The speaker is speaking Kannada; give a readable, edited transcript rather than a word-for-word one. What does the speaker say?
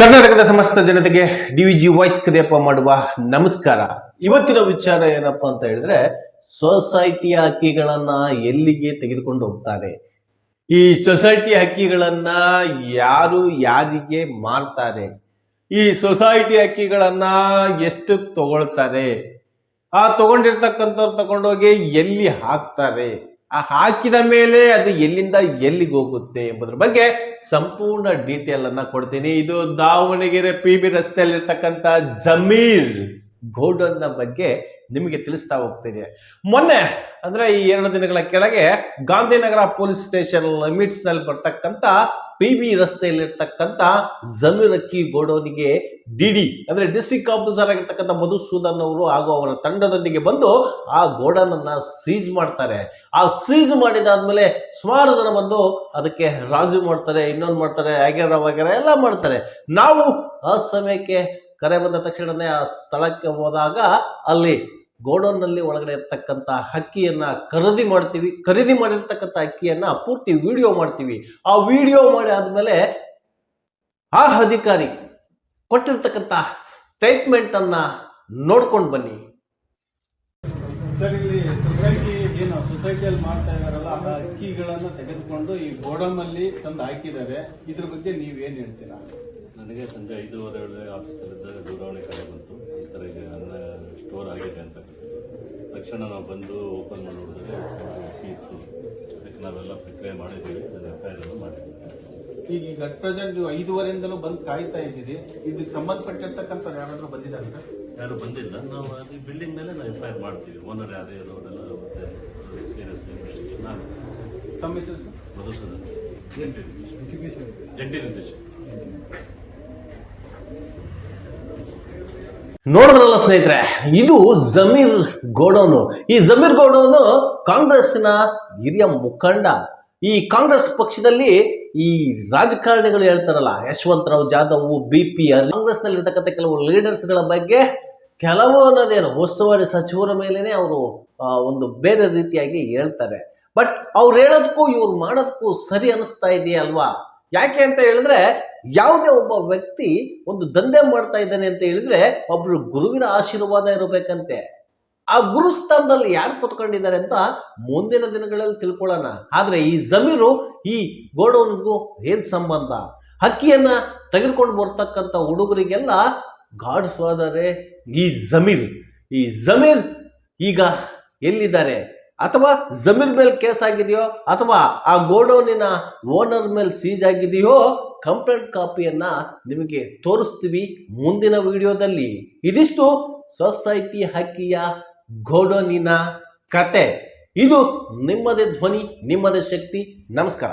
ಕರ್ನಾಟಕದ ಸಮಸ್ತ ಜನತೆಗೆ ಡಿವಿಜಿ ವಾಯ್ಸ್ ಕರಿಯಪ್ಪ ಮಾಡುವ ನಮಸ್ಕಾರ. ಇವತ್ತಿನ ವಿಚಾರ ಏನಪ್ಪಾ ಅಂತ ಹೇಳಿದ್ರೆ, ಸೊಸೈಟಿಯ ಹಕ್ಕಿಗಳನ್ನ ಎಲ್ಲಿಗೆ ತೆಗೆದುಕೊಂಡು ಹೋಗ್ತಾರೆ, ಈ ಸೊಸೈಟಿ ಹಕ್ಕಿಗಳನ್ನ ಯಾರು ಯಾರಿಗೆ ಮಾರ್ತಾರೆ, ಈ ಸೊಸೈಟಿ ಹಕ್ಕಿಗಳನ್ನ ಎಷ್ಟು ತಗೊಳ್ತಾರೆ, ಆ ತಗೊಂಡಿರ್ತಕ್ಕಂಥವ್ರು ತಗೊಂಡೋಗಿ ಎಲ್ಲಿ ಹಾಕ್ತಾರೆ, ಆ ಹಾಕಿದ ಮೇಲೆ ಅದು ಎಲ್ಲಿಂದ ಎಲ್ಲಿಗೆ ಹೋಗುತ್ತೆ ಎಂಬುದ್ರ ಬಗ್ಗೆ ಸಂಪೂರ್ಣ ಡೀಟೇಲ್ ಅನ್ನ ಕೊಡ್ತೀನಿ. ಇದು ದಾವಣಗೆರೆ PB ರಸ್ತೆಯಲ್ಲಿರ್ತಕ್ಕಂಥ ಜಮೀರ್ ಗೋಡನ್ನ ಬಗ್ಗೆ ನಿಮಗೆ ತಿಳಿಸ್ತಾ ಹೋಗ್ತೀನಿ. ಮೊನ್ನೆ ಅಂದ್ರೆ ಈ 2 ದಿನಗಳ ಕೆಳಗೆ ಗಾಂಧಿನಗರ ಪೊಲೀಸ್ ಸ್ಟೇಷನ್ ಲಿಮಿಟ್ಸ್ ನಲ್ಲಿ ಬರ್ತಕ್ಕಂಥ PB ರಸ್ತೆಯಲ್ಲಿರ್ತಕ್ಕಂಥ ಜಮೀರ್ ಅಕ್ಕಿ ಗೋಡೌನಿಗೆ ಡಿಡಿ ಅಂದ್ರೆ ಡಿಸ್ಟ್ರಿಕ್ಟ್ ಆಫೀಸರ್ ಆಗಿರ್ತಕ್ಕಂಥ ಮಧುಸೂದನ್ ಅವರು ಹಾಗೂ ಅವರ ತಂಡದೊಂದಿಗೆ ಬಂದು ಆ ಗೋಡನ್ ಅನ್ನ ಸೀಜ್ ಮಾಡ್ತಾರೆ. ಆ ಸೀಜ್ ಮಾಡಿದಾದ್ಮೇಲೆ ಸುಮಾರು ಜನ ಬಂದು ಅದಕ್ಕೆ ರಾಜು ಮಾಡ್ತಾರೆ, ಇನ್ನೊಂದು ಮಾಡ್ತಾರೆ, ವಗೇರ ಎಲ್ಲ ಮಾಡ್ತಾರೆ. ನಾವು ಆ ಸಮಯಕ್ಕೆ ಕರೆ ಬಂದ ತಕ್ಷಣನೇ ಆ ಸ್ಥಳಕ್ಕೆ ಹೋದಾಗ ಅಲ್ಲಿ ಗೋಡೌನ್ ನಲ್ಲಿ ಒಳಗಡೆ ಇರ್ತಕ್ಕಂಥ ಅಕ್ಕಿಯನ್ನ ಖರೀದಿ ಮಾಡಿರ್ತಕ್ಕಂಥ ಅಕ್ಕಿಯನ್ನ ಪೂರ್ತಿ ವಿಡಿಯೋ ಮಾಡ್ತೀವಿ. ಆ ವಿಡಿಯೋ ಮಾಡಿ ಆದ್ಮೇಲೆ ಆ ಅಧಿಕಾರಿ ಕೊಟ್ಟಿರ್ತಕ್ಕಂಥ ಸ್ಟೇಟ್ಮೆಂಟ್ ಅನ್ನ ನೋಡ್ಕೊಂಡು ಬನ್ನಿ. ಸರ್, ಇಲ್ಲಿ ಸೊಸೈಟಿಯಲ್ಲಿ ಮಾಡ್ತಾ ಇದಾರಲ್ಲ, ಆ ಅಕ್ಕಿಗಳನ್ನ ತೆಗೆದುಕೊಂಡು ಈ ಗೋಡೌನ್ ಅಲ್ಲಿ ತಂದು ಹಾಕಿದ್ದಾರೆ. ಇದ್ರ ಬಗ್ಗೆ ನೀವೇನ್ ಹೇಳ್ತೀರಾ? ನನಗೆ ಸಂಜೆ 5:30 ವೇಳೆ ಆಫೀಸಲ್ಲಿದ್ದಾಗ ದೂರವಾಣಿ ಕರೆ ಬಂತು, ಈ ಥರ ಇದೆ ನನ್ನ ಸ್ಟೋರ್ ಆಗಿದೆ ಅಂತ. ತಕ್ಷಣ ನಾವು ಬಂದು ಓಪನ್ ಮಾಡಿ ನೋಡಿದ್ರೆ ಅಕ್ಕಿ ಇತ್ತು. ಅದಕ್ಕೆ ನಾವೆಲ್ಲ ಪ್ರಕ್ರಿಯೆ ಮಾಡಿದ್ದೀವಿ, ಅದನ್ನು FIR ಮಾಡಿದ್ದೀವಿ. ಈಗ ಅಟ್ ಪ್ರೆಸೆಂಟ್ ನೀವು 5:30ಯಿಂದಲೂ ಬಂದು ಕಾಯ್ತಾ ಇದ್ದೀರಿ. ಇದಕ್ಕೆ ಸಂಬಂಧಪಟ್ಟಿರ್ತಕ್ಕಂಥ ಯಾರಾದ್ರೂ ಬಂದಿದ್ದಾರೆ ಸರ್? ಯಾರು ಬಂದಿಲ್ಲ. ನಾವು ಅದು ಬಿಲ್ಡಿಂಗ್ ಮೇಲೆ ನಾವು FIR ಮಾಡ್ತೀವಿ. ಓನರ್ ಯಾರೇ ಇರೋರೆಲ್ಲ ಮತ್ತೆ ಸೀರಿಯಸ್ ಇನ್ವೆಸ್ಟಿಗೇಷನ್ ಆಗುತ್ತೆ. ತಮ್ಮ ಹೆಸರು ಸರ್? ಮಧುಸೂದನ್, ಜಂಟಿ ನಿರ್ದೇಶಕ. ನೋಡಿದ್ರಲ್ಲ ಸ್ನೇಹಿತರೆ, ಇದು ಜಮೀರ್ ಗೋಡೌನು. ಈ ಜಮೀರ್ ಗೋಡೌನು ಕಾಂಗ್ರೆಸ್ನ ಹಿರಿಯ ಮುಖಂಡ. ಈ ಕಾಂಗ್ರೆಸ್ ಪಕ್ಷದಲ್ಲಿ ಈ ರಾಜಕಾರಣಿಗಳು ಹೇಳ್ತಾರಲ್ಲ, ಯಶವಂತರಾವ್ ಜಾಧವ್, BP, ಕಾಂಗ್ರೆಸ್ ನಲ್ಲಿ ಇರ್ತಕ್ಕಂಥ ಕೆಲವು ಲೀಡರ್ಸ್ ಗಳ ಬಗ್ಗೆ ಕೆಲವು ಅನ್ನೋದೇನು ಉಸ್ತುವಾರಿ ಸಚಿವರ ಮೇಲೇನೆ ಅವರು ಒಂದು ಬೇರೆ ರೀತಿಯಾಗಿ ಹೇಳ್ತಾರೆ. ಬಟ್ ಅವ್ರು ಹೇಳೋದಕ್ಕೂ ಇವ್ರು ಮಾಡೋದಕ್ಕೂ ಸರಿ ಅನಿಸ್ತಾ ಇದೆಯಲ್ವಾ? ಯಾಕೆ ಅಂತ ಹೇಳಿದ್ರೆ, ಯಾವುದೇ ಒಬ್ಬ ವ್ಯಕ್ತಿ ಒಂದು ದಂಧೆ ಮಾಡ್ತಾ ಇದ್ದಾನೆ ಅಂತ ಹೇಳಿದ್ರೆ ಒಬ್ರು ಗುರುವಿನ ಆಶೀರ್ವಾದ ಇರಬೇಕಂತೆ. ಆ ಗುರುಸ್ಥಾನದಲ್ಲಿ ಯಾರು ಕೂತ್ಕೊಂಡಿದ್ದಾರೆ ಅಂತ ಮುಂದಿನ ದಿನಗಳಲ್ಲಿ ತಿಳ್ಕೊಳ್ಳೋಣ. ಆದ್ರೆ ಈ ಜಮೀರು ಈ ಗೋಡೌನ್ಗೂ ಏನ್ ಸಂಬಂಧ? ಅಕ್ಕಿಯನ್ನ ತೆಗೆದುಕೊಂಡು ಬರ್ತಕ್ಕಂಥ ಹುಡುಗರಿಗೆಲ್ಲ ಗಾಡ್ ಫಾದರೇ ಈ ಜಮೀರ್. ಈ ಜಮೀರ್ ಈಗ ಎಲ್ಲಿದ್ದಾರೆ, ಅಥವಾ ಜಮೀರ್ ಮೇಲೆ ಕೇಸ್ ಆಗಿದೆಯೋ, ಅಥವಾ ಆ ಗೋಡೌನಿನ ಓನರ್ ಮೇಲೆ ಸೀಜ್ ಆಗಿದೆಯೋ, ಕಂಪ್ಲೇಂಟ್ ಕಾಪಿಯನ್ನ ನಿಮಗೆ ತೋರಿಸ್ತೀವಿ ಮುಂದಿನ ವಿಡಿಯೋದಲ್ಲಿ. ಇದಿಷ್ಟು ಸೊಸೈಟಿ ಹಕ್ಕಿಯ ಗೋಡೌನಿನ ಕತೆ. ಇದು ನಿಮ್ಮದೇ ಧ್ವನಿ, ನಿಮ್ಮದೇ ಶಕ್ತಿ. ನಮಸ್ಕಾರ.